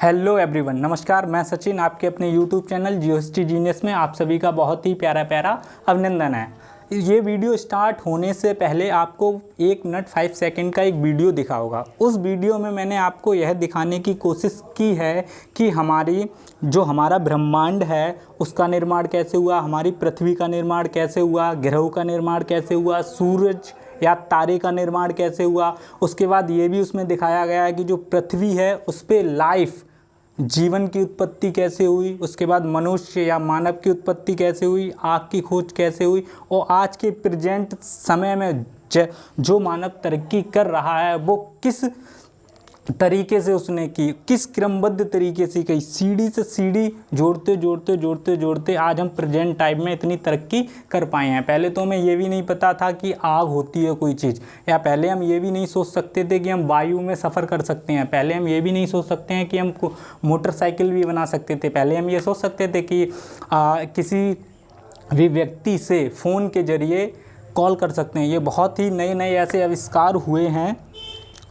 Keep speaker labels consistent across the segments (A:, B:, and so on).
A: Hello everyone, नमस्कार। मैं सचिन, आपके अपने यूट्यूब चैनल जीएसटी जीनियस में आप सभी का बहुत ही प्यारा प्यारा अभिनंदन है। ये वीडियो स्टार्ट होने से पहले आपको 1 मिनट 5 सेकंड का एक वीडियो दिखा होगा। उस वीडियो में मैंने आपको यह दिखाने की कोशिश की है कि हमारा ब्रह्मांड है उसका निर्माण कैसे हुआ, हमारी पृथ्वी का निर्माण कैसे हुआ, ग्रहों का निर्माण कैसे हुआ, सूरज या तारे का निर्माण कैसे हुआ। उसके बाद ये भी उसमें दिखाया गया है कि जो पृथ्वी है उस पर लाइफ, जीवन की उत्पत्ति कैसे हुई, उसके बाद मनुष्य या मानव की उत्पत्ति कैसे हुई, आग की खोज कैसे हुई, और आज के प्रेजेंट समय में जो मानव तरक्की कर रहा है वो किस तरीके से उसने की, किस क्रमबद्ध तरीके से की, सीढ़ी से सीढ़ी जोड़ते आज हम प्रेजेंट टाइम में इतनी तरक्की कर पाए हैं। पहले तो हमें ये भी नहीं पता था कि आग होती है कोई चीज़, या पहले हम ये भी नहीं सोच सकते थे कि हम वायु में सफ़र कर सकते हैं, पहले हम ये भी नहीं सोच सकते हैं कि हम मोटरसाइकिल भी बना सकते थे, पहले हम ये सोच सकते थे कि किसी भी व्यक्ति से फ़ोन के ज़रिए कॉल कर सकते हैं। ये बहुत ही नए नए ऐसे आविष्कार हुए हैं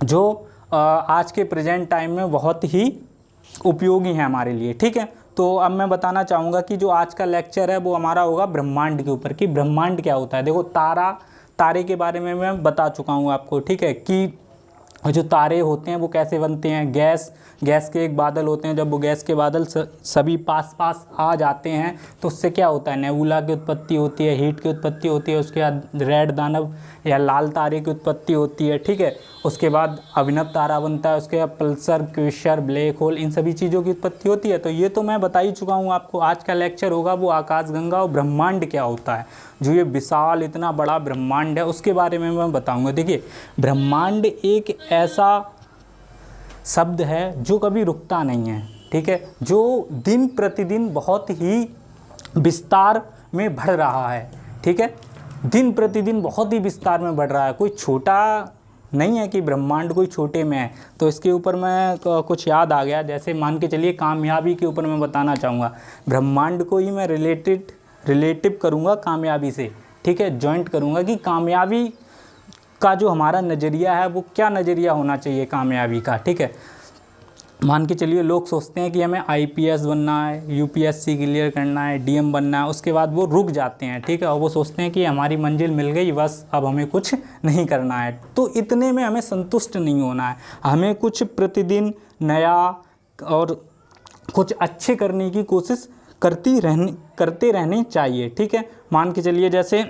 A: जो आज के प्रेजेंट टाइम में बहुत ही उपयोगी है हमारे लिए। ठीक है, तो अब मैं बताना चाहूँगा कि जो आज का लेक्चर है वो हमारा होगा ब्रह्मांड के ऊपर, कि ब्रह्मांड क्या होता है। देखो, तारे के बारे में मैं बता चुका हूँ आपको, ठीक है, कि जो तारे होते हैं वो कैसे बनते हैं। गैस के एक बादल होते हैं, जब वो गैस के बादल सभी पास आ जाते हैं तो उससे क्या होता है, नेबुला की उत्पत्ति होती है, हीट की उत्पत्ति होती है, उसके बाद रेड दानव या लाल तारे की उत्पत्ति होती है। ठीक है, उसके बाद अभिनव तारा बनता है, उसके बाद पल्सर, क्वेसर, ब्लैक होल, इन सभी चीज़ों की उत्पत्ति होती है। तो ये तो मैं बता ही चुका हूँ आपको। आज का लेक्चर होगा वो आकाशगंगा और ब्रह्मांड क्या होता है, जो ये विशाल इतना बड़ा ब्रह्मांड है उसके बारे में मैं बताऊँगा। देखिए, ब्रह्मांड एक ऐसा शब्द है जो कभी रुकता नहीं है, ठीक है, जो दिन प्रतिदिन बहुत ही विस्तार में बढ़ रहा है। ठीक है, दिन प्रतिदिन बहुत ही विस्तार में बढ़ रहा है, कोई छोटा नहीं है कि ब्रह्मांड कोई छोटे में है। तो इसके ऊपर मैं कुछ याद आ गया, जैसे मान के चलिए कामयाबी के ऊपर मैं बताना चाहूँगा। ब्रह्मांड को ही मैं रिलेटिव करूँगा कामयाबी से, ठीक है, जॉइंट करूँगा कि कामयाबी का जो हमारा नज़रिया है वो क्या नज़रिया होना चाहिए कामयाबी का। ठीक है, मान के चलिए लोग सोचते हैं कि हमें आईपीएस बनना है, यूपीएससी क्लियर करना है, डीएम बनना है, उसके बाद वो रुक जाते हैं। ठीक है, और वो सोचते हैं कि हमारी मंजिल मिल गई, बस अब हमें कुछ नहीं करना है। तो इतने में हमें संतुष्ट नहीं होना है, हमें कुछ प्रतिदिन नया और कुछ अच्छे करने की कोशिश करते रहनी चाहिए। ठीक है, मान के चलिए जैसे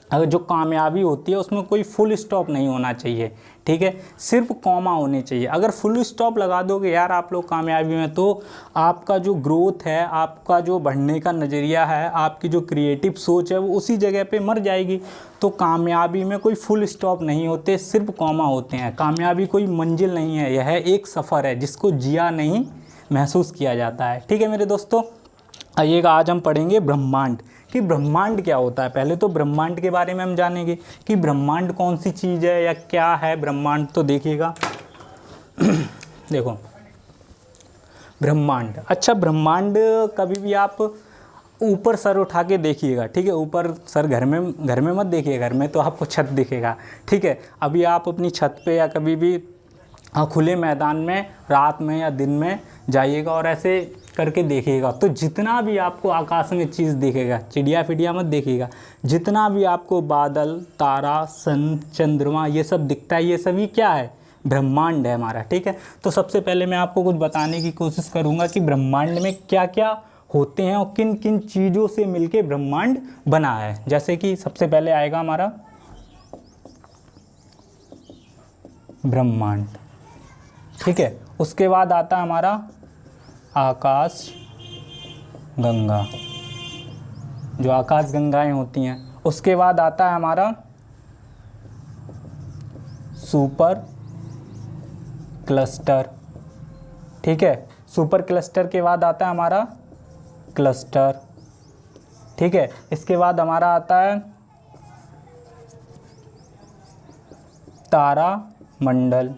A: अगर जो कामयाबी होती है उसमें कोई फुल स्टॉप नहीं होना चाहिए, ठीक है, सिर्फ कॉमा होने चाहिए। अगर फुल स्टॉप लगा दोगे यार आप लोग कामयाबी में, तो आपका जो ग्रोथ है, आपका जो बढ़ने का नज़रिया है, आपकी जो क्रिएटिव सोच है वो उसी जगह पे मर जाएगी। तो कामयाबी में कोई फुल स्टॉप नहीं होते, सिर्फ कॉमा होते हैं। कामयाबी कोई मंजिल नहीं है, यह एक सफ़र है जिसको जिया नहीं महसूस किया जाता है। ठीक है मेरे दोस्तों, आइएगा आज हम पढ़ेंगे ब्रह्मांड, कि ब्रह्मांड क्या होता है। पहले तो ब्रह्मांड के बारे में हम जानेंगे कि ब्रह्मांड कौन सी चीज़ है या क्या है ब्रह्मांड। तो देखिएगा देखो ब्रह्मांड, अच्छा ब्रह्मांड कभी भी आप ऊपर सर उठा के देखिएगा, ठीक है, ऊपर सर घर में मत देखिए, घर में तो आपको छत दिखेगा। ठीक है, अभी आप अपनी छत पे या कभी भी खुले मैदान में रात में या दिन में जाइएगा और ऐसे करके देखिएगा, तो जितना भी आपको आकाश में चीज़ दिखेगा, चिड़िया फिड़िया मत देखिएगा, जितना भी आपको बादल, तारा, सन, चंद्रमा ये सब दिखता है, ये सभी क्या है, ब्रह्मांड है हमारा। ठीक है, तो सबसे पहले मैं आपको कुछ बताने की कोशिश करूँगा कि ब्रह्मांड में क्या क्या होते हैं और किन किन चीज़ों से मिलके ब्रह्मांड बना है। जैसे कि सबसे पहले आएगा हमारा ब्रह्मांड, ठीक है, उसके बाद आता है हमारा आकाश गंगा, जो आकाश गंगाएं होती हैं। उसके बाद आता है हमारा सुपर क्लस्टर, ठीक है, सुपर क्लस्टर के बाद आता है हमारा क्लस्टर, ठीक है, इसके बाद हमारा आता है तारामंडल,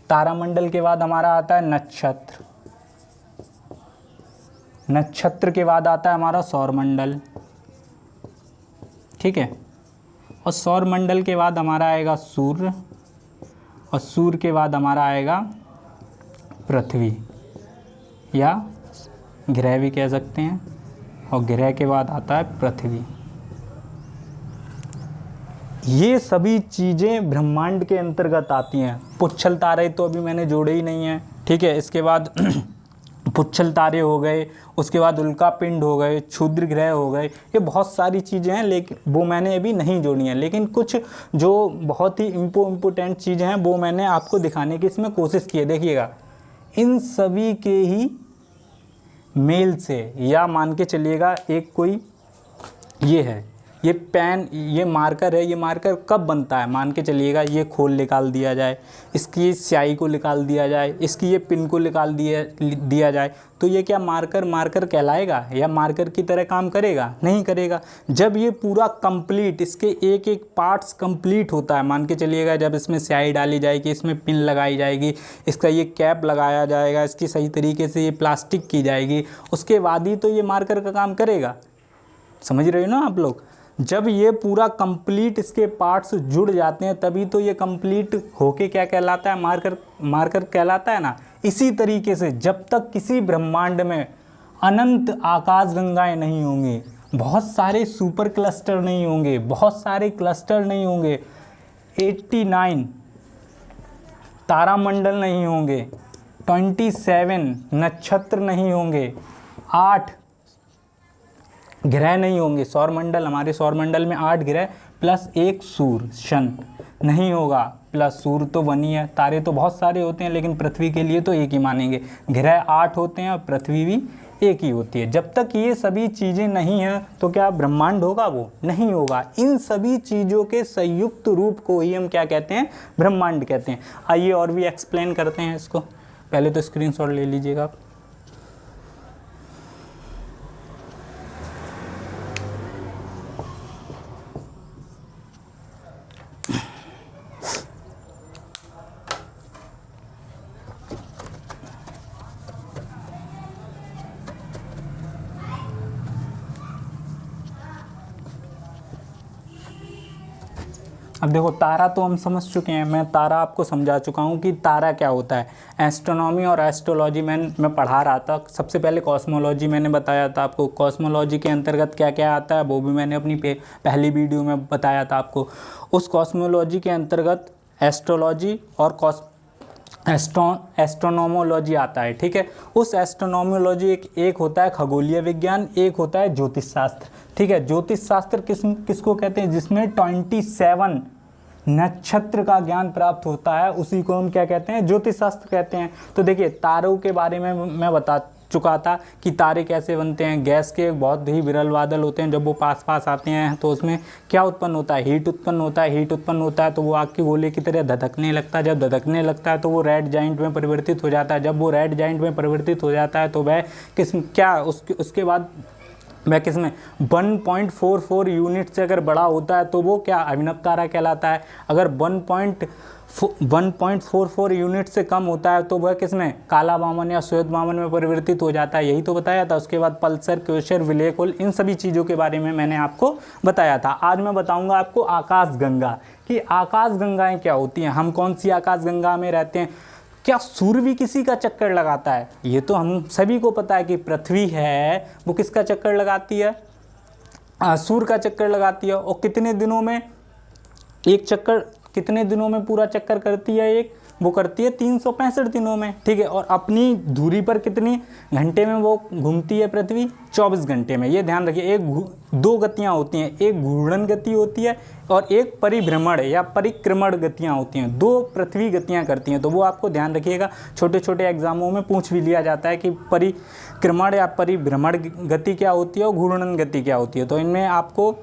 A: तारामंडल के बाद हमारा आता है नक्षत्र, नक्षत्र के बाद आता है हमारा सौरमंडल, ठीक है, और सौरमंडल के बाद हमारा आएगा सूर्य, और सूर्य के बाद हमारा आएगा पृथ्वी, या ग्रह भी कह सकते हैं, और ग्रह के बाद आता है पृथ्वी। ये सभी चीज़ें ब्रह्मांड के अंतर्गत आती हैं। पुच्छल तारे तो अभी मैंने जोड़े ही नहीं हैं, ठीक है। इसके बाद पुच्छल तारे हो गए, उसके बाद उल्का पिंड हो गए, क्षुद्र ग्रह हो गए, ये बहुत सारी चीज़ें हैं, लेकिन वो मैंने अभी नहीं जोड़ी हैं। लेकिन कुछ जो बहुत ही इम्पोर्टेंट चीज़ें हैं वो मैंने आपको दिखाने की इसमें कोशिश की है। देखिएगा, इन सभी के ही मेल से, या मान के चलिएगा एक कोई ये है, ये पेन, ये मार्कर है, ये मार्कर कब बनता है, मान के चलिएगा ये खोल निकाल दिया जाए, इसकी स्याही को निकाल दिया जाए, इसकी ये पिन को निकाल दिया जाए, तो ये क्या मार्कर कहलाएगा या मार्कर की तरह काम करेगा? नहीं करेगा। जब ये पूरा कंप्लीट, इसके एक एक पार्ट्स कंप्लीट होता है, मान के चलिएगा जब इसमें स्याही डाली जाएगी, इसमें पिन लगाई जाएगी, इसका ये कैप लगाया जाएगा, इसकी सही तरीके से ये प्लास्टिक की जाएगी, उसके बाद ही तो ये मार्कर का काम करेगा। समझ रहे हो ना आप लोग? जब ये पूरा कंप्लीट इसके पार्ट्स जुड़ जाते हैं तभी तो ये कंप्लीट होके क्या कहलाता है? मार्कर कहलाता है ना। इसी तरीके से जब तक किसी ब्रह्मांड में अनंत आकाशगंगाएं नहीं होंगी, बहुत सारे सुपर क्लस्टर नहीं होंगे, बहुत सारे क्लस्टर नहीं होंगे, 89 तारामंडल नहीं होंगे, 27 नक्षत्र नहीं होंगे, 8 ग्रह नहीं होंगे, सौरमंडल, हमारे सौरमंडल में 8 ग्रह प्लस 1 सूर्य शन नहीं होगा, प्लस सूर्य तो 1 ही है। तारे तो बहुत सारे होते हैं लेकिन पृथ्वी के लिए तो एक ही मानेंगे। ग्रह 8 होते हैं और पृथ्वी भी एक ही होती है। जब तक ये सभी चीज़ें नहीं हैं तो क्या ब्रह्मांड होगा? वो नहीं होगा। इन सभी चीज़ों के संयुक्त रूप को ही हम क्या कहते हैं? ब्रह्मांड कहते हैं। आइए और भी एक्सप्लेन करते हैं इसको। पहले तो स्क्रीनशॉट ले लीजिएगा आप। अब देखो, तारा तो हम समझ चुके हैं, मैं तारा आपको समझा चुका हूँ कि तारा क्या होता है। एस्ट्रोनॉमी और एस्ट्रोलॉजी मैं पढ़ा रहा था। सबसे पहले कॉस्मोलॉजी मैंने बताया था आपको। कॉस्मोलॉजी के अंतर्गत क्या क्या आता है वो भी मैंने अपनी पहली वीडियो में बताया था आपको। उस कॉस्मोलॉजी के अंतर्गत एस्ट्रोलॉजी और एस्ट्रोनोमोलॉजी आता है, ठीक है। उस एस्ट्रोनोमोलॉजी एक होता है खगोलीय विज्ञान, एक होता है ज्योतिष शास्त्र, ठीक है। ज्योतिष शास्त्र किसको कहते हैं? जिसमें 27 नक्षत्र का ज्ञान प्राप्त होता है, उसी को हम क्या कहते हैं? ज्योतिष शास्त्र कहते हैं। तो देखिए, तारों के बारे में मैं बता चुका था कि तारे कैसे बनते हैं। गैस के बहुत ही विरल बादल होते हैं, जब वो पास आते हैं तो उसमें क्या उत्पन्न होता है? हीट उत्पन्न होता है। हीट उत्पन्न होता है तो वो आग के गोले की तरह धधकने लगता है। जब धधकने लगता है तो वो रेड जाइंट में परिवर्तित हो जाता है। जब वो रेड जाइंट में परिवर्तित हो जाता है तो वह उसके बाद वह किसमें 1.44 यूनिट से अगर बड़ा होता है तो वो क्या? अभिनव तारा कहलाता है। अगर 1.44 यूनिट से कम होता है तो वह किसमें? काला वामन या श्वेत वामन में परिवर्तित हो जाता है। यही तो बताया था। उसके बाद पल्सर, क्वेसर, ब्लैक होल, इन सभी चीज़ों के बारे में मैंने आपको बताया था। आज मैं बताऊंगा आपको आकाशगंगा कि आकाशगंगाएं क्या होती हैं, हम कौन सी आकाशगंगा में रहते हैं, क्या सूर्य भी किसी का चक्कर लगाता है? ये तो हम सभी को पता है कि पृथ्वी है वो किसका चक्कर लगाती है? सूर्य का चक्कर लगाती है। और कितने दिनों में एक चक्कर, कितने दिनों में पूरा चक्कर करती है? एक वो करती है 365 दिनों में, ठीक है। और अपनी धुरी पर कितनी घंटे में वो घूमती है पृथ्वी? 24 घंटे में। ये ध्यान रखिए। दो गतियाँ होती हैं, एक घूर्णन गति होती है और एक परिभ्रमण या परिक्रमण गतियाँ होती हैं। 2 पृथ्वी गतियाँ करती हैं, तो वो आपको ध्यान रखिएगा। छोटे छोटे एग्जामों में पूछ भी लिया जाता है कि परिक्रमण या परिभ्रमण गति क्या होती है और घूर्णन गति क्या होती है। तो इनमें आपको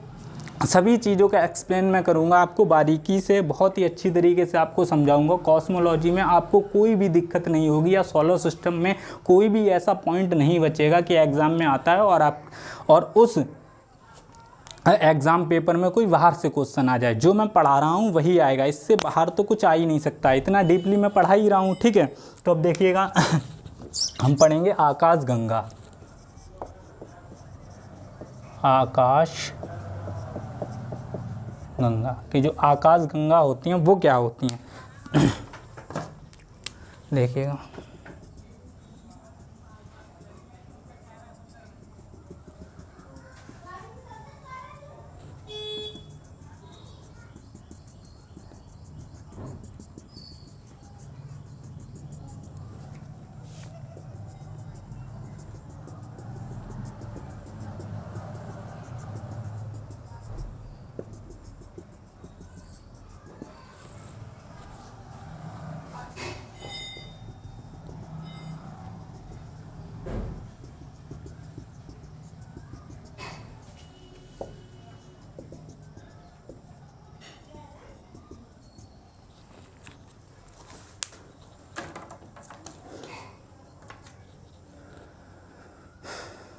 A: सभी चीज़ों का एक्सप्लेन मैं करूंगा, आपको बारीकी से बहुत ही अच्छी तरीके से आपको समझाऊंगा। कॉस्मोलॉजी में आपको कोई भी दिक्कत नहीं होगी, या सोलर सिस्टम में कोई भी ऐसा पॉइंट नहीं बचेगा कि एग्ज़ाम में आता है और उस एग्ज़ाम पेपर में कोई बाहर से क्वेश्चन आ जाए। जो मैं पढ़ा रहा हूँ वही आएगा, इससे बाहर तो कुछ आ ही नहीं सकता। इतना डीपली मैं पढ़ा ही रहा हूँ, ठीक है। तो अब देखिएगा हम पढ़ेंगे आकाशगंगा। गंगा कि जो आकाश गंगा होती हैं वो क्या होती हैं देखिएगा।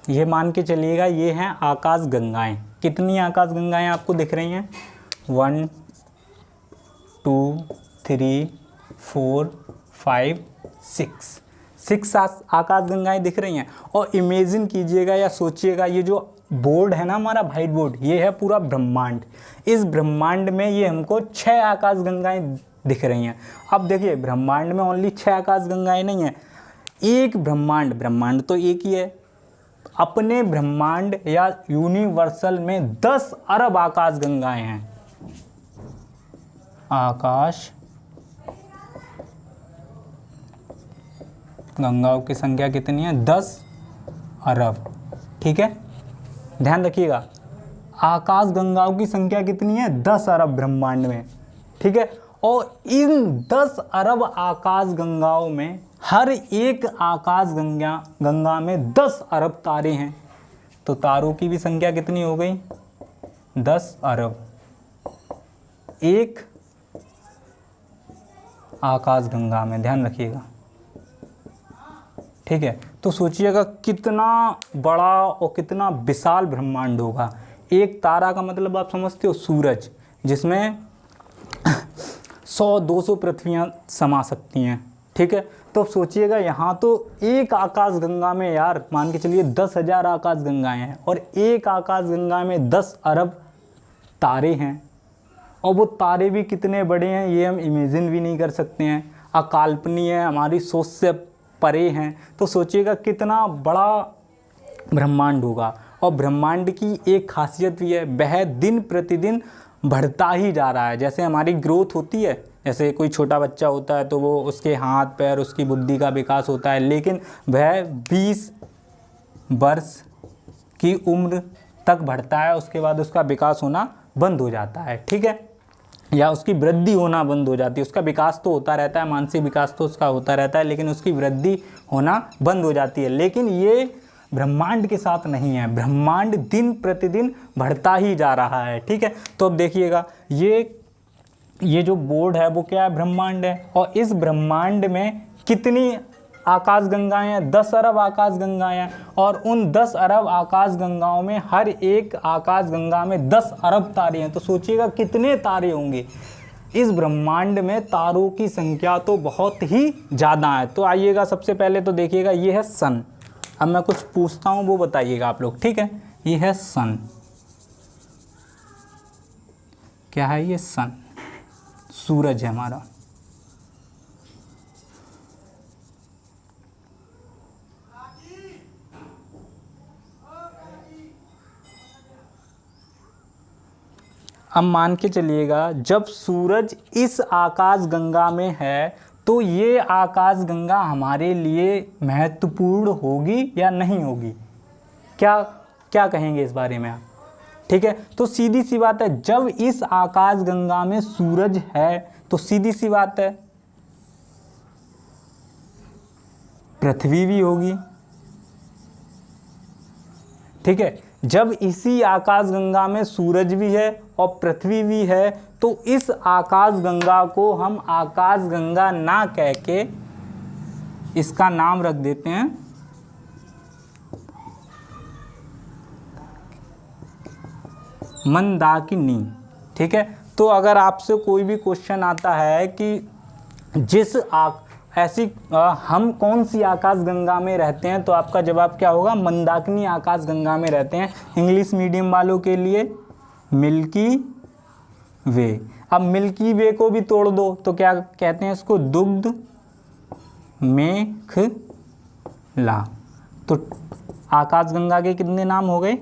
A: ये मान के चलिएगा ये हैं आकाश गंगाएं। कितनी आकाश गंगाएं आपको दिख रही हैं? 1 2 3 4 5 6 आकाश गंगाएं दिख रही हैं। और इमेजिन कीजिएगा या सोचिएगा, ये जो बोर्ड है ना हमारा व्हाइट बोर्ड, ये है पूरा ब्रह्मांड। इस ब्रह्मांड में ये हमको 6 आकाश गंगाएं दिख रही हैं। अब देखिए ब्रह्मांड में ओनली 6 आकाश गंगाएं नहीं हैं, एक ब्रह्मांड तो एक ही है। अपने ब्रह्मांड या यूनिवर्सल में 10 अरब आकाश गंगाएं हैं। आकाश गंगाओं की संख्या कितनी है? 10 अरब। ठीक है, ध्यान रखिएगा, आकाश गंगाओं की संख्या कितनी है? 10 अरब ब्रह्मांड में। ठीक है, और इन 10 अरब आकाश गंगाओं में हर एक आकाश गंगा में 10 अरब तारे हैं। तो तारों की भी संख्या कितनी हो गई? 10 अरब एक आकाश गंगा में, ध्यान रखिएगा। ठीक है, तो सोचिएगा कितना बड़ा और कितना विशाल ब्रह्मांड होगा। एक तारा का मतलब आप समझते हो? सूरज, जिसमें 100-200 पृथ्वियाँ समा सकती हैं। ठीक है, तो अब सोचिएगा यहाँ तो एक आकाश गंगा में यार मान के चलिए 10,000 आकाश गंगाएं हैं, और एक आकाश गंगा में 10 अरब तारे हैं। और वो तारे भी कितने बड़े हैं ये हम इमेजिन भी नहीं कर सकते हैं, अकाल्पनीय है, हमारी सोच से परे हैं। तो सोचिएगा कितना बड़ा ब्रह्मांड होगा। और ब्रह्मांड की एक खासियत भी है, वह दिन प्रतिदिन बढ़ता ही जा रहा है। जैसे हमारी ग्रोथ होती है, जैसे कोई छोटा बच्चा होता है तो वो उसके हाथ पैर, उसकी बुद्धि का विकास होता है, लेकिन वह 20 वर्ष की उम्र तक बढ़ता है, उसके बाद उसका विकास होना बंद हो जाता है। ठीक है, या उसकी वृद्धि होना बंद हो जाती है। उसका विकास तो होता रहता है, मानसिक विकास तो उसका होता रहता है, लेकिन उसकी वृद्धि होना बंद हो जाती है। लेकिन ये ब्रह्मांड के साथ नहीं है, ब्रह्मांड दिन प्रतिदिन बढ़ता ही जा रहा है। ठीक है, तो अब देखिएगा ये जो बोर्ड है वो क्या है? ब्रह्मांड है। और इस ब्रह्मांड में कितनी आकाश गंगाएं हैं? 10 अरब आकाश गंगाएं हैं। और उन 10 अरब आकाश गंगाओं में हर एक आकाश गंगा में 10 अरब तारे हैं। तो सोचिएगा कितने तारे होंगे। इस ब्रह्मांड में तारों की संख्या तो बहुत ही ज़्यादा है। तो आइएगा सबसे पहले तो देखिएगा ये है सन। अब मैं कुछ पूछता हूँ वो बताइएगा आप लोग। ठीक है, ये है सन। क्या है ये? सन, सूरज है हमारा। अब मान के चलिएगा जब सूरज इस आकाश गंगा में है तो ये आकाश गंगा हमारे लिए महत्वपूर्ण होगी या नहीं होगी? क्या कहेंगे इस बारे में आप? ठीक है, तो सीधी सी बात है, जब इस आकाश गंगा में सूरज है तो सीधी सी बात है पृथ्वी भी होगी। ठीक है, जब इसी आकाश गंगा में सूरज भी है और पृथ्वी भी है तो इस आकाश गंगा को हम आकाश गंगा ना कह के इसका नाम रख देते हैं मंदाकिनी। ठीक है, तो अगर आपसे कोई भी क्वेश्चन आता है कि हम कौन सी आकाश गंगा में रहते हैं, तो आपका जवाब क्या होगा? मंदाकिनी आकाश गंगा में रहते हैं। इंग्लिश मीडियम वालों के लिए मिल्की वे। अब मिल्की वे को भी तोड़ दो तो क्या कहते हैं इसको? दुग्ध मेखला। तो आकाश गंगा के कितने नाम हो गए?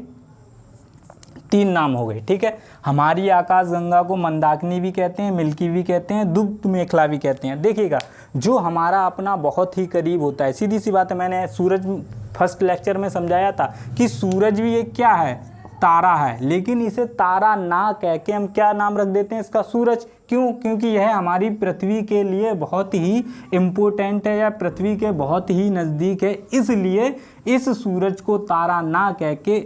A: 3 नाम हो गए। ठीक है, हमारी आकाश गंगा को मंदाकिनी भी कहते हैं, मिल्की भी कहते हैं, दुग्ध मेखला भी कहते हैं। देखिएगा जो हमारा अपना बहुत ही करीब होता है, सीधी सी बात है, मैंने सूरज फर्स्ट लेक्चर में समझाया था कि सूरज भी एक क्या है? तारा है। लेकिन इसे तारा ना कह के हम क्या नाम रख देते हैं इसका? सूरज। क्यों? क्योंकि यह हमारी पृथ्वी के लिए बहुत ही इम्पोर्टेंट है या पृथ्वी के बहुत ही नज़दीक है, इसलिए इस सूरज को तारा ना कह के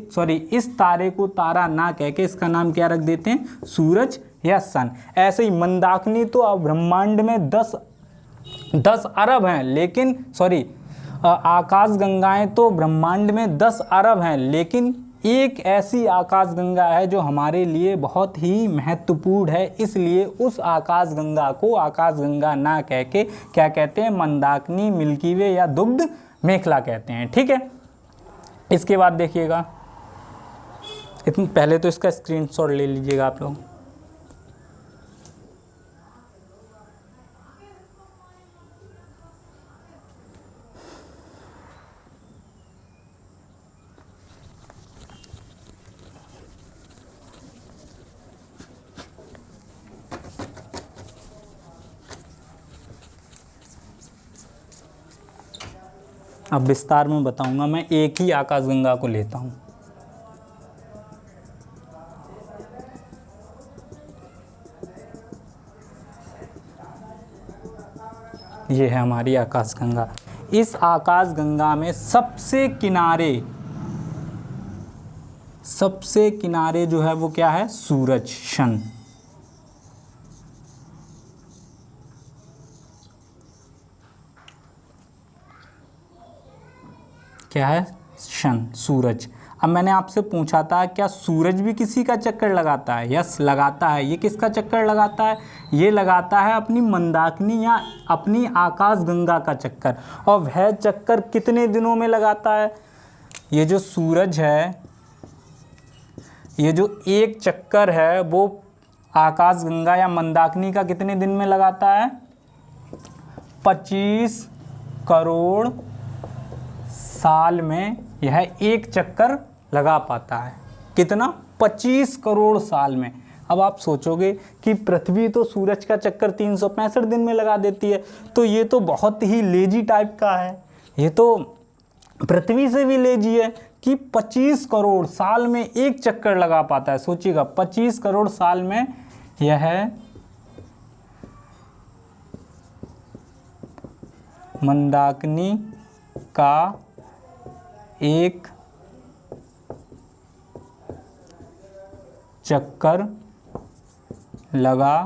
A: इस तारे को तारा ना कह के इसका नाम क्या रख देते हैं? सूरज या सन। ऐसे ही मंदाकिनी तो ब्रह्मांड में 10 अरब हैं, लेकिन आकाश गंगाएं तो ब्रह्मांड में 10 अरब हैं, लेकिन एक ऐसी आकाश गंगा है जो हमारे लिए बहुत ही महत्वपूर्ण है, इसलिए उस आकाश गंगा को आकाश गंगा ना कह के क्या कहते हैं, मंदाकिनी, मिल्की वे या दुग्ध मेखला कहते हैं। ठीक है, इसके बाद देखिएगा, इतनी पहले तो इसका स्क्रीनशॉट ले लीजिएगा आप लोग। अब विस्तार में बताऊंगा, मैं एक ही आकाशगंगा को लेता हूं। ये है हमारी आकाशगंगा। इस आकाशगंगा में सबसे किनारे जो है वो क्या है, सूरज, सन। क्या है, सन, सूरज। अब मैंने आपसे पूछा था क्या सूरज भी किसी का चक्कर लगाता है? यस, लगाता है। ये किसका चक्कर लगाता है? ये लगाता है अपनी मंदाकिनी या अपनी आकाशगंगा का चक्कर। और वह चक्कर कितने दिनों में लगाता है? ये जो सूरज है, ये जो एक चक्कर है वो आकाशगंगा या मंदाकिनी का कितने दिन में लगाता है? 25 करोड़ साल में यह एक चक्कर लगा पाता है। कितना? 25 करोड़ साल में। अब आप सोचोगे कि पृथ्वी तो सूरज का चक्कर 365 दिन में लगा देती है, तो ये तो बहुत ही लेजी टाइप का है, ये तो पृथ्वी से भी लेजी है कि 25 करोड़ साल में एक चक्कर लगा पाता है। सोचिएगा, 25 करोड़ साल में यह मंदाकिनी का एक चक्कर लगा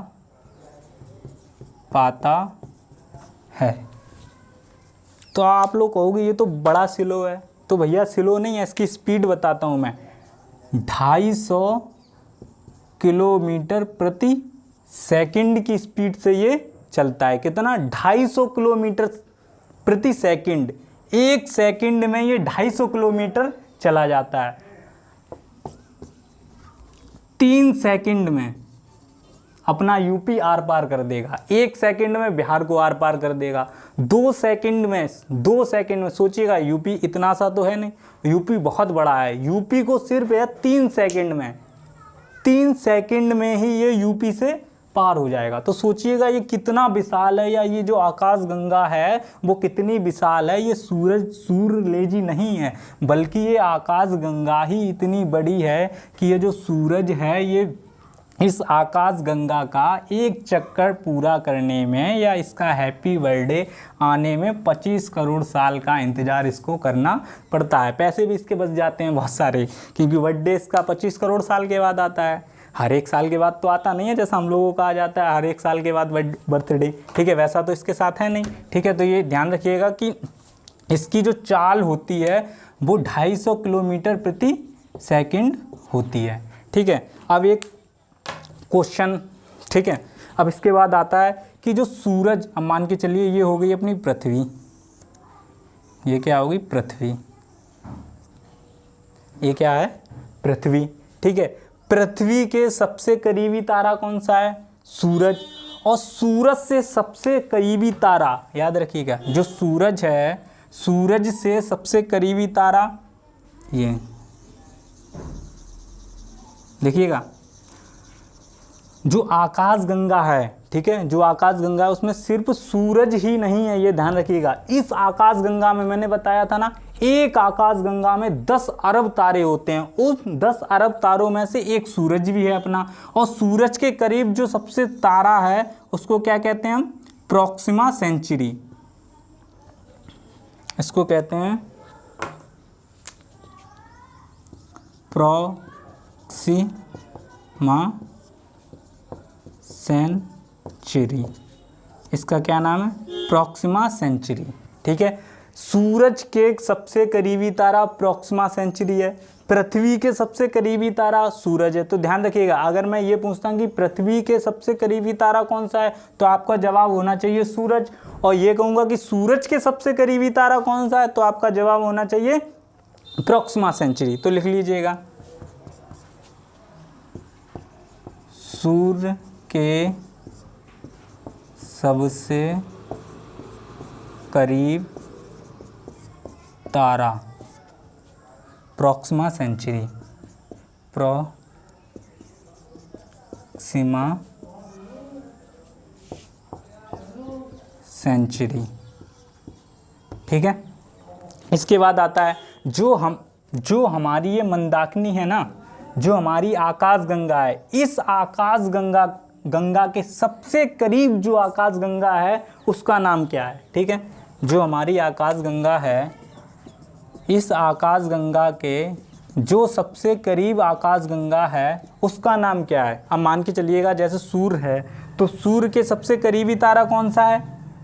A: पाता है। तो आप लोग कहोगे ये तो बड़ा स्लो है, तो भैया स्लो नहीं है, इसकी स्पीड बताता हूँ मैं। 250 किलोमीटर प्रति सेकंड की स्पीड से ये चलता है। कितना? 250 किलोमीटर प्रति सेकंड। एक सेकंड में ये 250 किलोमीटर चला जाता है। 3 सेकंड में अपना यूपी आर पार कर देगा, 1 सेकंड में बिहार को आर पार कर देगा, 2 सेकंड में सोचिएगा, यूपी इतना सा तो है नहीं, यूपी बहुत बड़ा है, यूपी को सिर्फ है 3 सेकंड में ही ये यूपी से पार हो जाएगा। तो सोचिएगा ये कितना विशाल है, या ये जो आकाश गंगा है वो कितनी विशाल है। ये सूर्य लेजी नहीं है, बल्कि ये आकाश गंगा ही इतनी बड़ी है कि ये जो सूरज है ये इस आकाश गंगा का एक चक्कर पूरा करने में या इसका हैप्पी बर्थडे आने में 25 करोड़ साल का इंतज़ार इसको करना पड़ता है। पैसे भी इसके बच जाते हैं बहुत सारे, क्योंकि बर्थडे इसका 25 करोड़ साल के बाद आता है। हर एक साल के बाद तो आता नहीं है, जैसा हम लोगों का आ जाता है हर एक साल के बाद बर्थडे। ठीक है, वैसा तो इसके साथ है नहीं। ठीक है, तो ये ध्यान रखिएगा कि इसकी जो चाल होती है वो 250 किलोमीटर प्रति सेकंड होती है। ठीक है, अब एक क्वेश्चन, ठीक है, अब इसके बाद आता है कि जो सूरज, अब मान के चलिए ये हो गई अपनी पृथ्वी, ये क्या होगी? पृथ्वी। ये क्या है? पृथ्वी। ठीक है, पृथ्वी के सबसे करीबी तारा कौन सा है? सूरज। और सूरज से सबसे करीबी तारा, याद रखिएगा, जो सूरज है, सूरज से सबसे करीबी तारा ये देखिएगा, जो आकाश गंगा है। ठीक है, जो आकाश गंगा है उसमें सिर्फ सूरज ही नहीं है, ये ध्यान रखिएगा। इस आकाश गंगा में मैंने बताया था ना, एक आकाश गंगा में 10 अरब तारे होते हैं। उस 10 अरब तारों में से एक सूरज भी है अपना। और सूरज के करीब जो सबसे तारा है उसको क्या कहते हैं हम? Proxima Centauri. इसको कहते हैं प्रॉक्सिमा सेंचुरी। इसका क्या नाम है? Proxima Centauri. ठीक है, सूरज के सबसे करीबी तारा प्रॉक्सिमा सेंचुरी है, पृथ्वी के सबसे करीबी तारा सूरज है। तो ध्यान रखिएगा, अगर मैं ये पूछता हूँ कि पृथ्वी के सबसे करीबी तारा कौन सा है, तो आपका जवाब होना चाहिए सूरज। और ये कहूँगा कि सूरज के सबसे करीबी तारा कौन सा है, तो आपका जवाब होना चाहिए प्रॉक्सिमा सेंचुरी। तो लिख लीजिएगा, सूर्य के सबसे करीब तारा प्रॉक्सिमा सेंचुरी, प्रॉक्सिमा सेंचुरी। ठीक है, इसके बाद आता है जो हमारी ये मंदाकिनी है ना, जो हमारी आकाश गंगा है, इस आकाश गंगा के सबसे करीब जो आकाश गंगा है उसका नाम क्या है। ठीक है, जो हमारी आकाश गंगा है, इस आकाश गंगा के जो सबसे करीब आकाश गंगा है उसका नाम क्या है। अब मान के चलिएगा जैसे सूर्य है, तो सूर्य के सबसे करीबी तारा कौन सा है,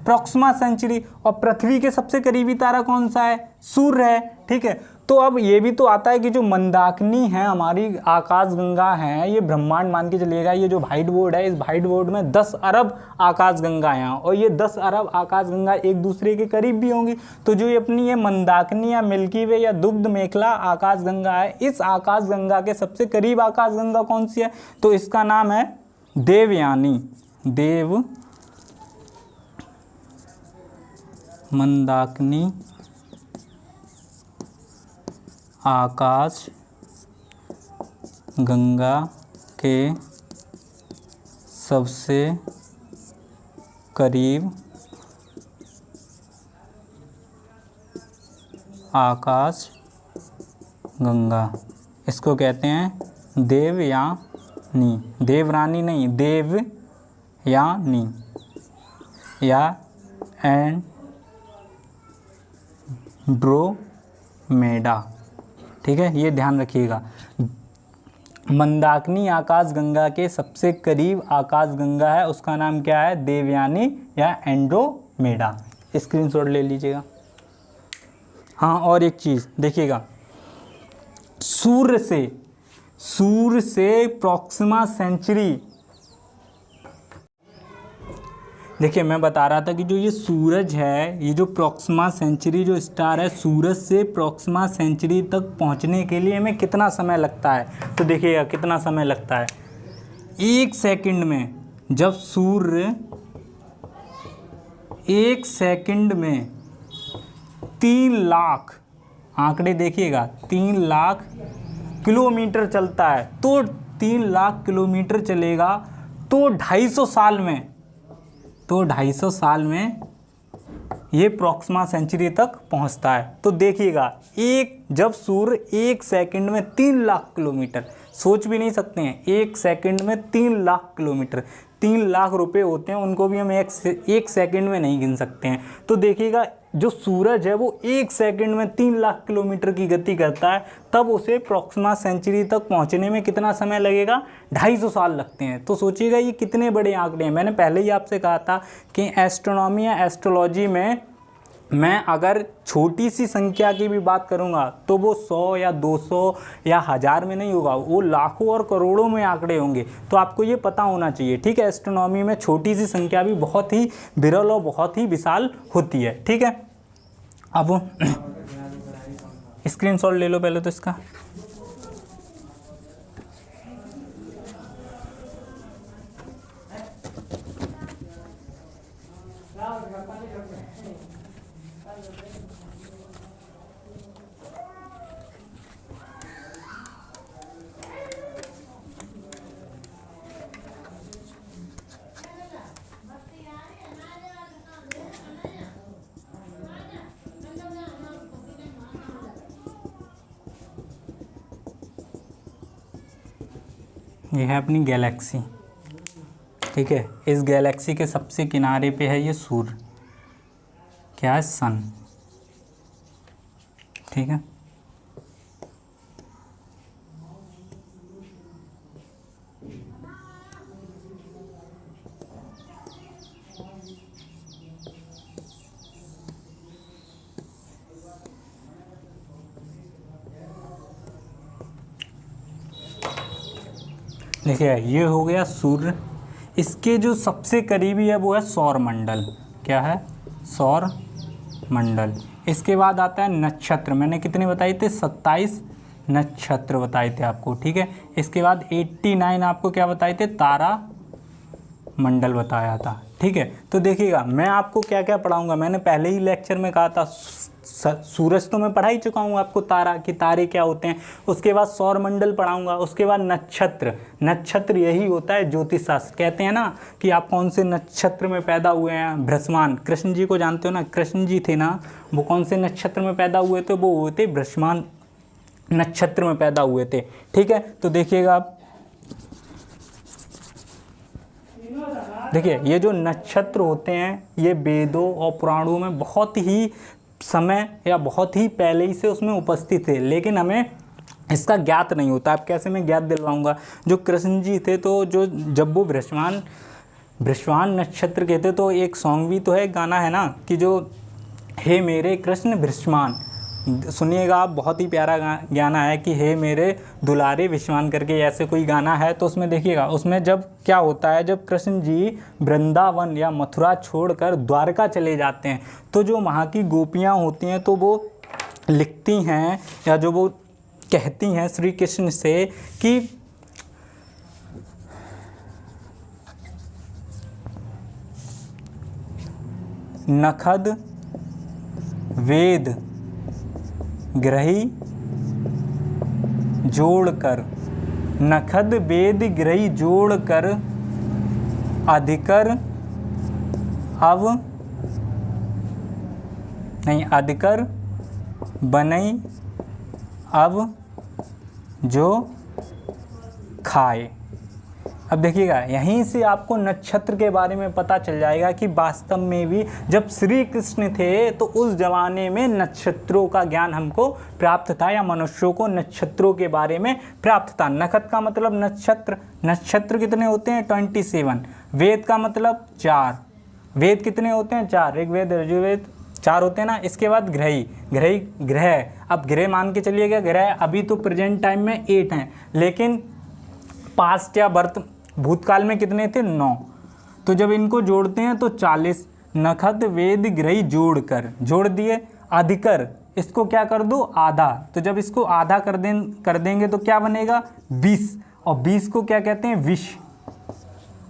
A: प्रॉक्सिमा सेंचुरी। और पृथ्वी के सबसे करीबी तारा कौन सा है, सूर्य है। ठीक है, तो अब ये भी तो आता है कि जो मंदाकिनी है हमारी आकाश गंगा है, ये ब्रह्मांड मान के चलिएगा, ये जो व्हाइट बोर्ड है, इस व्हाइट बोर्ड में 10 अरब आकाश गंगा हैं और ये 10 अरब आकाश गंगा एक दूसरे के करीब भी होंगी। तो जो ये अपनी ये मंदाकिनी या मिल्की वे या दुग्ध मेखला आकाश गंगा है, इस आकाश गंगा के सबसे करीब आकाश गंगा कौन सी है, तो इसका नाम है देवयानी, देव मंदाकिनी आकाश गंगा के सबसे करीब आकाश गंगा, इसको कहते हैं देवयानी, देवरानी नहीं, देवयानी या एंड्रोमेडा। ठीक है, ये ध्यान रखिएगा, मंदाकिनी आकाश गंगा के सबसे करीब आकाश गंगा है, उसका नाम क्या है, देवयानी या एंड्रोमेडा। स्क्रीनशॉट ले लीजिएगा। हाँ, और एक चीज़ देखिएगा, सूर्य से प्रॉक्सिमा सेंचुरी, देखिए मैं बता रहा था कि जो ये सूरज है, ये जो प्रॉक्सिमा सेंचुरी जो स्टार है, सूरज से प्रॉक्सिमा सेंचुरी तक पहुंचने के लिए हमें कितना समय लगता है। तो देखिएगा कितना समय लगता है, 1 सेकंड में, जब सूर्य 1 सेकंड में 3 लाख, आंकड़े देखिएगा, 3 लाख किलोमीटर चलता है, तो 3 लाख किलोमीटर चलेगा तो 250 साल में ये प्रॉक्सिमा सेंचुरी तक पहुंचता है। तो देखिएगा, जब सूर्य 1 सेकंड में 3 लाख किलोमीटर, सोच भी नहीं सकते हैं, 1 सेकंड में 3 लाख किलोमीटर, 3 लाख रुपए होते हैं, उनको भी हम एक सेकंड में नहीं गिन सकते हैं। तो देखिएगा, जो सूरज है वो 1 सेकंड में 3 लाख किलोमीटर की गति करता है, तब उसे प्रॉक्सिमा सेंचुरी तक पहुंचने में कितना समय लगेगा, 250 साल लगते हैं। तो सोचिएगा ये कितने बड़े आंकड़े हैं। मैंने पहले ही आपसे कहा था कि एस्ट्रोनॉमी या एस्ट्रोलॉजी में मैं अगर छोटी सी संख्या की भी बात करूंगा तो वो 100 या 200 या 1000 में नहीं होगा, वो लाखों और करोड़ों में आंकड़े होंगे। तो आपको ये पता होना चाहिए। ठीक है, एस्ट्रोनॉमी में छोटी सी संख्या भी बहुत ही विरल और बहुत ही विशाल होती है। ठीक है, अब स्क्रीनशॉट ले लो पहले तो इसका। ये है अपनी गैलेक्सी। ठीक है, इस गैलेक्सी के सबसे किनारे पे है ये सूर्य, क्या है, सन। ठीक है, देखिए ये हो गया सूर्य, इसके जो सबसे करीबी है वो है सौर मंडल। क्या है? सौर मंडल। इसके बाद आता है नक्षत्र, मैंने कितने बताए थे? 27 नक्षत्र बताए थे आपको, ठीक है। इसके बाद 89 आपको क्या बताए थे? तारा मंडल बताया था, ठीक है। तो देखिएगा मैं आपको क्या क्या पढ़ाऊंगा, मैंने पहले ही लेक्चर में कहा था सूरज तो मैं पढ़ा ही चुका हूँ आपको, तारा कि तारे क्या होते हैं। उसके बाद सौर मंडल पढ़ाऊंगा, उसके बाद नक्षत्र। नक्षत्र यही होता है ज्योतिष शास्त्र, कहते हैं ना कि आप कौन से नक्षत्र में पैदा हुए हैं। भ्रष्मान, कृष्ण जी को जानते हो ना, कृष्ण जी थे ना, वो कौन से नक्षत्र में पैदा हुए थे? वो हुए थे भ्रष्मान नक्षत्र में पैदा हुए थे, ठीक है। तो देखिएगा आप, देखिए ये जो नक्षत्र होते हैं ये वेदों और पुराणों में बहुत ही समय या बहुत ही पहले ही से उसमें उपस्थित थे, लेकिन हमें इसका ज्ञात नहीं होता। अब कैसे मैं ज्ञात दिलवाऊंगा? जो कृष्ण जी थे तो जो जब वो भ्रष्वान नक्षत्र के थे तो एक सॉन्ग भी तो है, गाना है ना कि जो हे मेरे कृष्ण भ्रष्मान, सुनिएगा आप, बहुत ही प्यारा गाना है कि हे मेरे दुलारे विश्वान करके ऐसे कोई गाना है। तो उसमें देखिएगा, उसमें जब क्या होता है, जब कृष्ण जी वृंदावन या मथुरा छोड़कर द्वारका चले जाते हैं तो जो वहाँ की गोपियाँ होती हैं तो वो लिखती हैं या जो वो कहती हैं श्री कृष्ण से कि नखद वेद ग्रही जोड़कर, नखद वेद ग्रही जोड़कर अधिकर अधिकर बनई अब जो खाए। अब देखिएगा यहीं से आपको नक्षत्र के बारे में पता चल जाएगा कि वास्तव में भी जब श्री कृष्ण थे तो उस जमाने में नक्षत्रों का ज्ञान हमको प्राप्त था या मनुष्यों को नक्षत्रों के बारे में प्राप्त था। नखत का मतलब नक्षत्र, नक्षत्र कितने होते हैं? 27। वेद का मतलब 4, वेद कितने होते हैं? 4, ऋग्वेद यजुर्वेद 4 होते हैं ना। इसके बाद ग्रह, अब ग्रह मान के चलिएगा, ग्रह अभी तो प्रेजेंट टाइम में 8 हैं, लेकिन पास्ट या भूतकाल में कितने थे? 9। तो जब इनको जोड़ते हैं तो 40। नखत वेद ग्रही जोड़ दिए, अधिकर इसको क्या कर दो? आधा। तो जब इसको आधा कर देंगे तो क्या बनेगा? 20, और 20 को क्या कहते हैं? विष।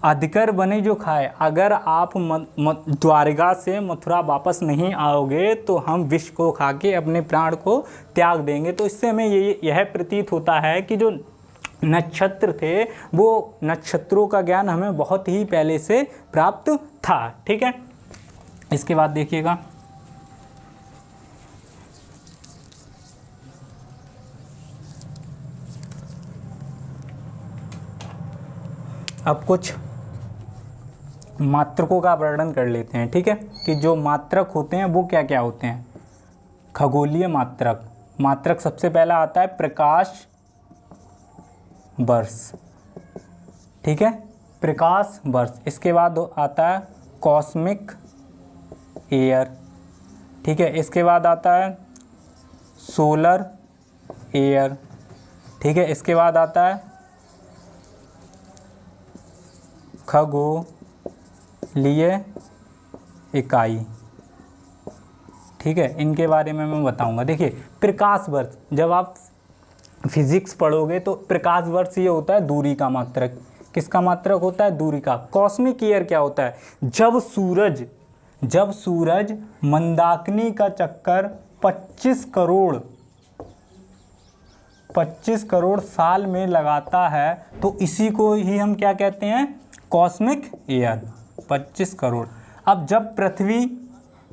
A: अधिकर बने जो खाए। अगर आप द्वारका से मथुरा वापस नहीं आओगे तो हम विष को खा के अपने प्राण को त्याग देंगे। तो इससे हमें यह प्रतीत होता है कि जो नक्षत्र थे वो नक्षत्रों का ज्ञान हमें बहुत ही पहले से प्राप्त था, ठीक है। इसके बाद देखिएगा, अब कुछ मात्रकों का वर्णन कर लेते हैं, ठीक है, कि जो मात्रक होते हैं वो क्या क्या होते हैं। खगोलीय मात्रक, मात्रक सबसे पहला आता है प्रकाश वर्ष, ठीक है, प्रकाश वर्ष। इसके बाद आता है कॉस्मिक ईयर, ठीक है। इसके बाद आता है सोलर ईयर, ठीक है। इसके बाद आता है खगोलीय इकाई, ठीक है। इनके बारे में मैं बताऊंगा। देखिए प्रकाश वर्ष, जब आप फिजिक्स पढ़ोगे तो प्रकाश वर्ष ये होता है दूरी का मात्रक। किसका मात्रक होता है? दूरी का। कॉस्मिक ईयर क्या होता है? जब सूरज मंदाकिनी का चक्कर 25 करोड़ साल में लगाता है तो इसी को ही हम क्या कहते हैं? Cosmic year, 25 crore. अब जब पृथ्वी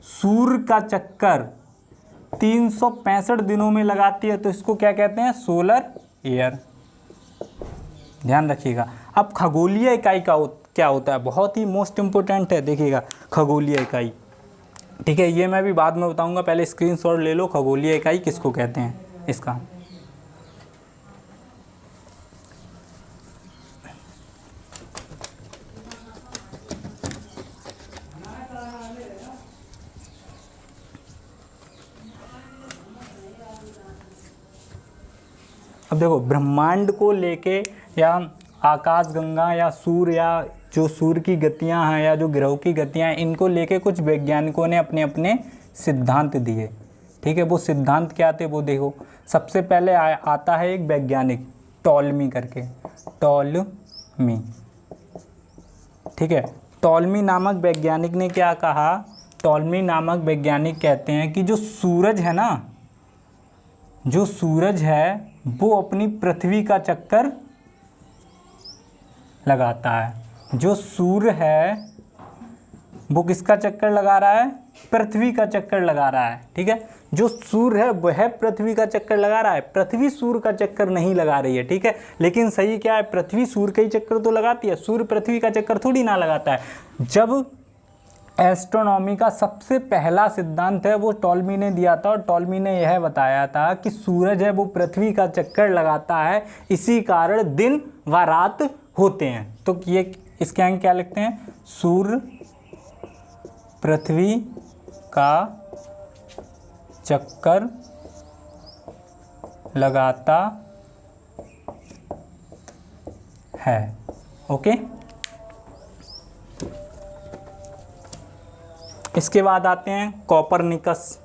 A: सूर्य का चक्कर 365 दिनों में लगाती है तो इसको क्या कहते हैं? सोलर ईयर, ध्यान रखिएगा। अब खगोलीय इकाई का क्या होता है? बहुत ही मोस्ट इम्पोर्टेंट है, देखिएगा खगोलीय इकाई, ठीक है। ये मैं भी बाद में बताऊंगा, पहले स्क्रीनशॉट ले लो। खगोलीय इकाई किसको कहते हैं इसका। अब देखो ब्रह्मांड को लेके या आकाशगंगा या सूर्य या जो सूर्य की गतियां हैं या जो ग्रहों की गतियां हैं, इनको लेके कुछ वैज्ञानिकों ने अपने अपने सिद्धांत दिए। ठीक है, वो सिद्धांत क्या थे वो देखो। सबसे पहले आता है एक वैज्ञानिक टॉलमी करके, टॉलमी। ठीक है, टॉलमी नामक वैज्ञानिक ने क्या कहा? टॉलमी नामक वैज्ञानिक कहते हैं कि जो सूरज है ना, जो सूरज है वो अपनी पृथ्वी का चक्कर लगाता है। जो सूर्य है वो किसका चक्कर लगा रहा है? पृथ्वी का चक्कर लगा रहा है। ठीक है, जो सूर्य है वह पृथ्वी का चक्कर लगा रहा है, पृथ्वी सूर्य का चक्कर नहीं लगा रही है। ठीक है, लेकिन सही क्या है? पृथ्वी सूर्य का ही चक्कर तो लगाती है, सूर्य पृथ्वी का चक्कर थोड़ी ना लगाता है। जब एस्ट्रोनॉमी का सबसे पहला सिद्धांत है वो टॉलमी ने दिया था, और टॉलमी ने यह बताया था कि सूरज है वो पृथ्वी का चक्कर लगाता है, इसी कारण दिन व रात होते हैं। तो ये इसके आगे क्या लिखते हैं? सूर्य पृथ्वी का चक्कर लगाता है। ओके, इसके बाद आते हैं कोपरनिकस,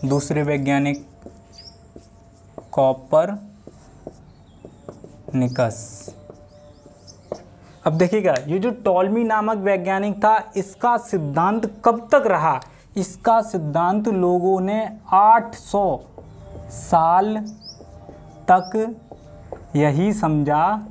A: दूसरे वैज्ञानिक कोपरनिकस। अब देखिएगा, ये जो टॉलमी नामक वैज्ञानिक था, इसका सिद्धांत कब तक रहा? इसका सिद्धांत लोगों ने 800 साल तक यही समझा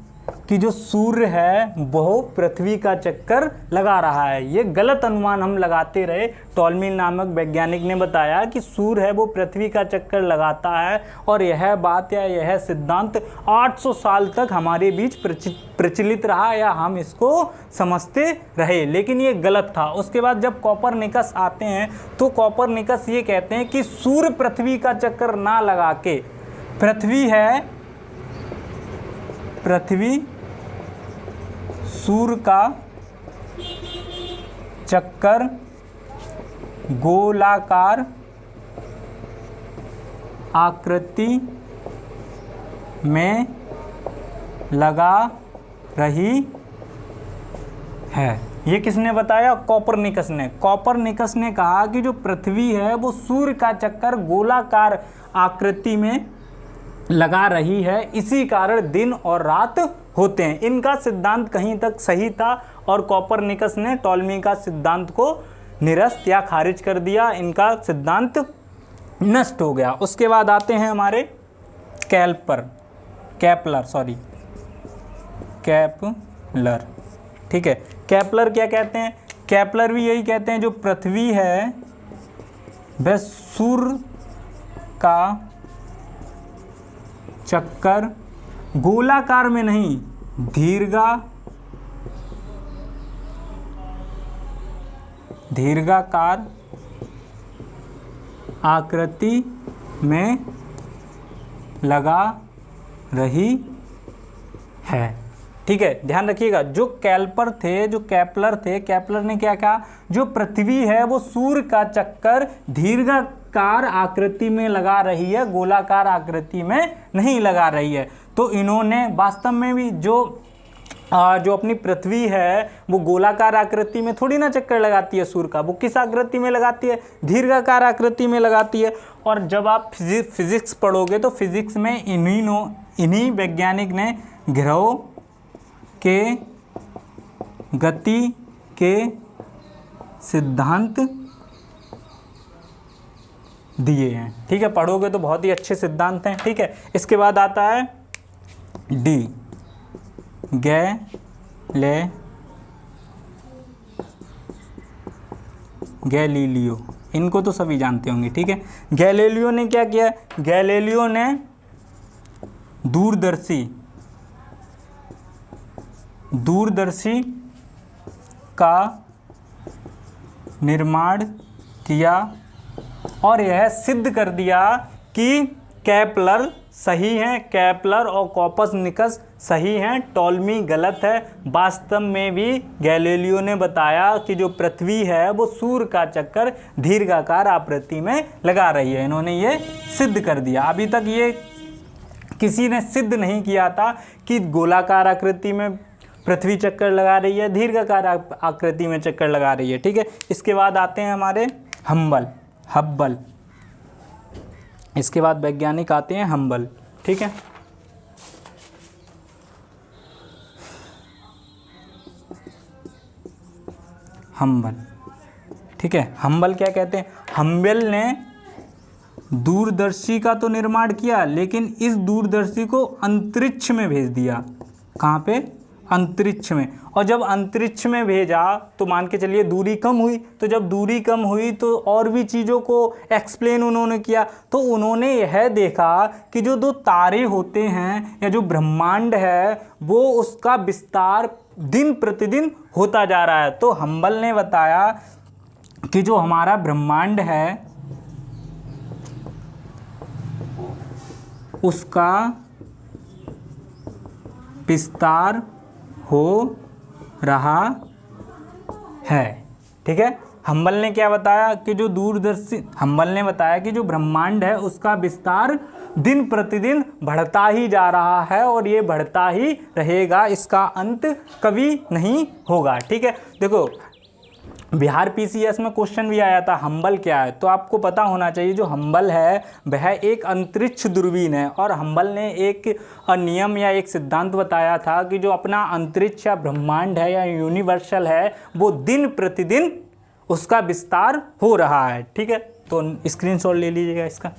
A: कि जो सूर्य है वह पृथ्वी का चक्कर लगा रहा है। ये गलत अनुमान हम लगाते रहे। टॉलमी नामक वैज्ञानिक ने बताया कि सूर्य है वो पृथ्वी का चक्कर लगाता है, और यह बात या यह सिद्धांत 800 साल तक हमारे बीच प्रचलित रहा, या हम इसको समझते रहे, लेकिन ये गलत था। उसके बाद जब कोपरनिकस आते हैं तो कोपरनिकस ये कहते हैं कि सूर्य पृथ्वी का चक्कर ना लगा के, पृथ्वी सूर्य का चक्कर गोलाकार आकृति में लगा रही है। ये किसने बताया? कोपरनिकस ने। कोपरनिकस ने कहा कि जो पृथ्वी है वो सूर्य का चक्कर गोलाकार आकृति में लगा रही है, इसी कारण दिन और रात होते हैं। इनका सिद्धांत कहीं तक सही था, और कोपरनिकस ने टॉलमी का सिद्धांत को निरस्त या खारिज कर दिया, इनका सिद्धांत नष्ट हो गया। उसके बाद आते हैं हमारे केपलर। ठीक है, केपलर क्या कहते हैं? केपलर भी यही कहते हैं जो पृथ्वी है वह सूर्य का चक्कर गोलाकार में नहीं, दीर्घाकार आकृति में लगा रही है। ठीक है, ध्यान रखिएगा, जो केपलर थे, केपलर ने क्या कहा? जो पृथ्वी है वो सूर्य का चक्कर दीर्घाकार आकृति में लगा रही है, गोलाकार आकृति में नहीं लगा रही है। तो इन्होंने वास्तव में भी जो अपनी पृथ्वी है वो गोलाकार आकृति में थोड़ी ना चक्कर लगाती है सूर्य का, वो किस आकृति में लगाती है? दीर्घाकार आकृति में लगाती है। और जब आप फिजिक्स पढ़ोगे तो फिजिक्स में इन्हीं वैज्ञानिक ने ग्रहों के गति के सिद्धांत दिए हैं। ठीक है, पढ़ोगे तो बहुत ही अच्छे सिद्धांत हैं। ठीक है, इसके बाद आता है डी, गैलीलियो। इनको तो सभी जानते होंगे। ठीक है, गैलीलियो ने क्या किया? गैलीलियो ने दूरदर्शी का निर्माण किया और यह सिद्ध कर दिया कि केपलर सही हैं, केपलर और कोपरनिकस सही हैं, टॉलमी गलत है। वास्तव में भी गैलीलियो ने बताया कि जो पृथ्वी है वो सूर्य का चक्कर दीर्घाकार आकृति में लगा रही है। इन्होंने ये सिद्ध कर दिया। अभी तक ये किसी ने सिद्ध नहीं किया था कि गोलाकार आकृति में पृथ्वी चक्कर लगा रही है, दीर्घाकार आकृति में चक्कर लगा रही है। ठीक है, इसके बाद आते हैं हमारे हब्बल। इसके बाद वैज्ञानिक आते हैं हम्बल। ठीक है, हम्बल। ठीक है, हम्बल क्या कहते हैं? हम्बल ने दूरदर्शी का तो निर्माण किया, लेकिन इस दूरदर्शी को अंतरिक्ष में भेज दिया। कहाँ पे? अंतरिक्ष में। और जब अंतरिक्ष में भेजा तो मान के चलिए दूरी कम हुई, तो जब दूरी कम हुई तो और भी चीज़ों को एक्सप्लेन उन्होंने किया। तो उन्होंने यह देखा कि जो दो तारे होते हैं या जो ब्रह्मांड है वो उसका विस्तार दिन प्रतिदिन होता जा रहा है। तो हम्बल ने बताया कि जो हमारा ब्रह्मांड है उसका विस्तार हो रहा है। ठीक है, हम्बल ने क्या बताया कि जो हम्बल ने बताया कि जो ब्रह्मांड है उसका विस्तार दिन प्रतिदिन बढ़ता ही जा रहा है और ये बढ़ता ही रहेगा, इसका अंत कभी नहीं होगा। ठीक है, देखो बिहार पीसीएस में क्वेश्चन भी आया था हम्बल क्या है, तो आपको पता होना चाहिए जो हम्बल है वह एक अंतरिक्ष दूरबीन है। और हम्बल ने एक नियम या एक सिद्धांत बताया था कि जो अपना अंतरिक्ष या ब्रह्मांड है या यूनिवर्सल है वो दिन प्रतिदिन उसका विस्तार हो रहा है। ठीक है, तो स्क्रीनशॉट ले लीजिएगा इसका।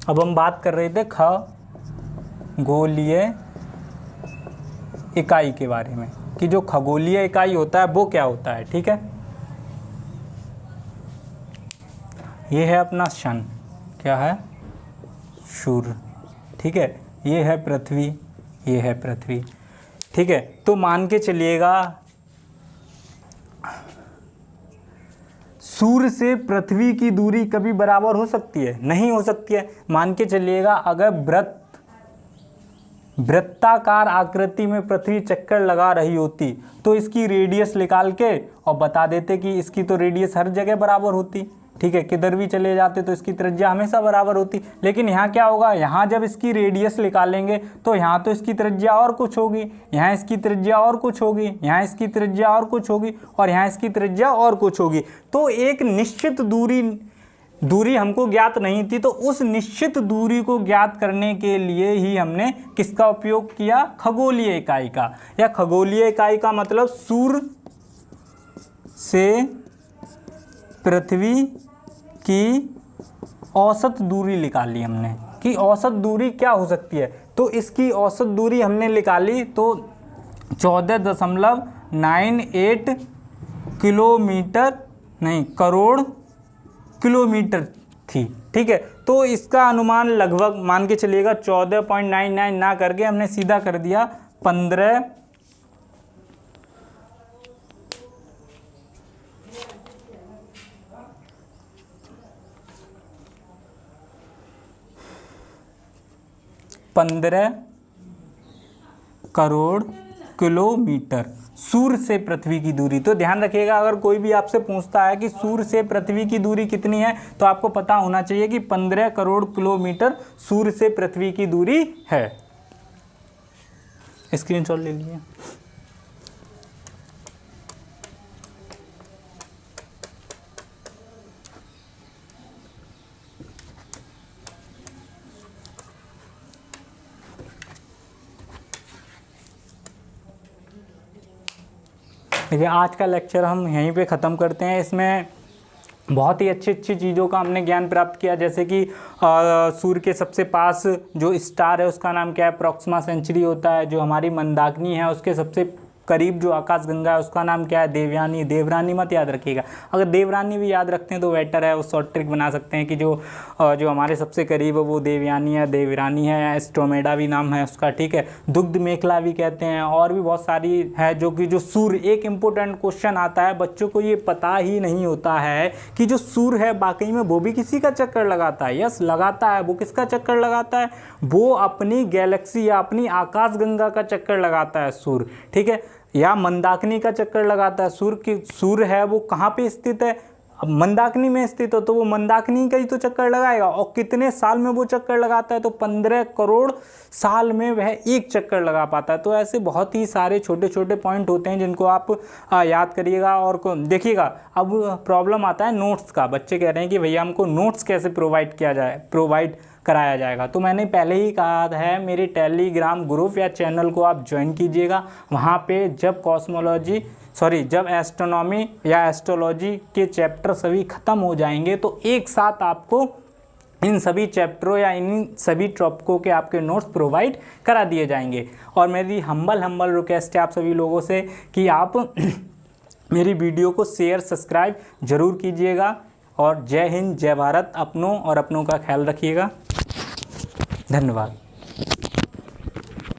A: अब हम बात कर रहे थे खगोलीय इकाई के बारे में कि जो खगोलीय इकाई होता है वो क्या होता है। ठीक है, ये है अपना सन, क्या है? सूर्य। ठीक है, ये है पृथ्वी, ये है पृथ्वी। ठीक है, तो मान के चलिएगा सूर्य से पृथ्वी की दूरी कभी बराबर हो सकती है? नहीं हो सकती है। मान के चलिएगा अगर वृत्ताकार आकृति में पृथ्वी चक्कर लगा रही होती तो इसकी रेडियस निकाल के और बता देते कि इसकी तो रेडियस हर जगह बराबर होती। ठीक है, किधर भी चले जाते तो इसकी त्रिज्या हमेशा बराबर होती। लेकिन यहाँ क्या होगा, यहाँ जब इसकी रेडियस निकालेंगे तो यहाँ तो इसकी त्रिज्या और कुछ होगी, यहाँ इसकी त्रिज्या और कुछ होगी, यहाँ इसकी त्रिज्या और कुछ होगी और यहाँ इसकी त्रिज्या और कुछ होगी। तो एक निश्चित दूरी हमको ज्ञात नहीं थी, तो उस निश्चित दूरी को ज्ञात करने के लिए ही हमने किसका उपयोग किया? खगोलीय इकाई का। या खगोलीय इकाई का मतलब सूर्य से पृथ्वी की औसत दूरी निकाली हमने कि औसत दूरी क्या हो सकती है। तो इसकी औसत दूरी हमने निकाली तो 14.98 किलोमीटर नहीं करोड़ किलोमीटर थी। ठीक है, तो इसका अनुमान लगभग मान के चलिएगा 14.99 ना करके हमने सीधा कर दिया 15 करोड़ किलोमीटर सूर्य से पृथ्वी की दूरी। तो ध्यान रखिएगा, अगर कोई भी आपसे पूछता है कि सूर्य से पृथ्वी की दूरी कितनी है तो आपको पता होना चाहिए कि 15 करोड़ किलोमीटर सूर्य से पृथ्वी की दूरी है। स्क्रीनशॉट ले लीजिए। देखिए आज का लेक्चर हम यहीं पे ख़त्म करते हैं। इसमें बहुत ही अच्छी चीज़ों का हमने ज्ञान प्राप्त किया, जैसे कि सूर्य के सबसे पास जो स्टार है उसका नाम क्या है? प्रॉक्सिमा सेंचुरी होता है। जो हमारी मंदाकिनी है उसके सबसे करीब जो आकाशगंगा है उसका नाम क्या है? देवयानी। देवरानी मत याद रखिएगा, अगर देवरानी भी याद रखते हैं तो बेटर है, वो शॉर्ट ट्रिक बना सकते हैं कि जो हमारे सबसे करीब है वो देवयानी है, देवरानी है, या एस्ट्रोमेडा भी नाम है उसका, ठीक है। दुग्ध मेखला भी कहते हैं, और भी बहुत सारी है जो कि जो सूर्य, एक इम्पोर्टेंट क्वेश्चन आता है, बच्चों को ये पता ही नहीं होता है कि जो सूर्य है वाकई में वो भी किसी का चक्कर लगाता है। यस, लगाता है। वो किसका चक्कर लगाता है? वो अपनी गैलेक्सी या अपनी आकाशगंगा का चक्कर लगाता है सूर्य, ठीक है, या मंदाकिनी का चक्कर लगाता है। सूर्य है वो कहाँ पे स्थित है? अब मंदाकिनी में स्थित हो तो वो मंदाकिनी का ही तो चक्कर लगाएगा। और कितने साल में वो चक्कर लगाता है? तो 15 करोड़ साल में वह एक चक्कर लगा पाता है। तो ऐसे बहुत ही सारे छोटे छोटे पॉइंट होते हैं जिनको आप याद करिएगा और देखिएगा। अब प्रॉब्लम आता है नोट्स का। बच्चे कह रहे हैं कि भैया हमको नोट्स कैसे प्रोवाइड कराया जाएगा। तो मैंने पहले ही कहा है, मेरे टेलीग्राम ग्रुप या चैनल को आप ज्वाइन कीजिएगा। वहाँ पे जब एस्ट्रोनॉमी या एस्ट्रोलॉजी के चैप्टर सभी ख़त्म हो जाएंगे तो एक साथ आपको इन सभी चैप्टरों या इन सभी टॉपिकों के आपके नोट्स प्रोवाइड करा दिए जाएंगे। और मेरी हम्बल रिक्वेस्ट है आप सभी लोगों से कि आप मेरी वीडियो को शेयर सब्सक्राइब ज़रूर कीजिएगा। और जय हिंद, जय भारत। अपनों और अपनों का ख्याल रखिएगा। धन्यवाद।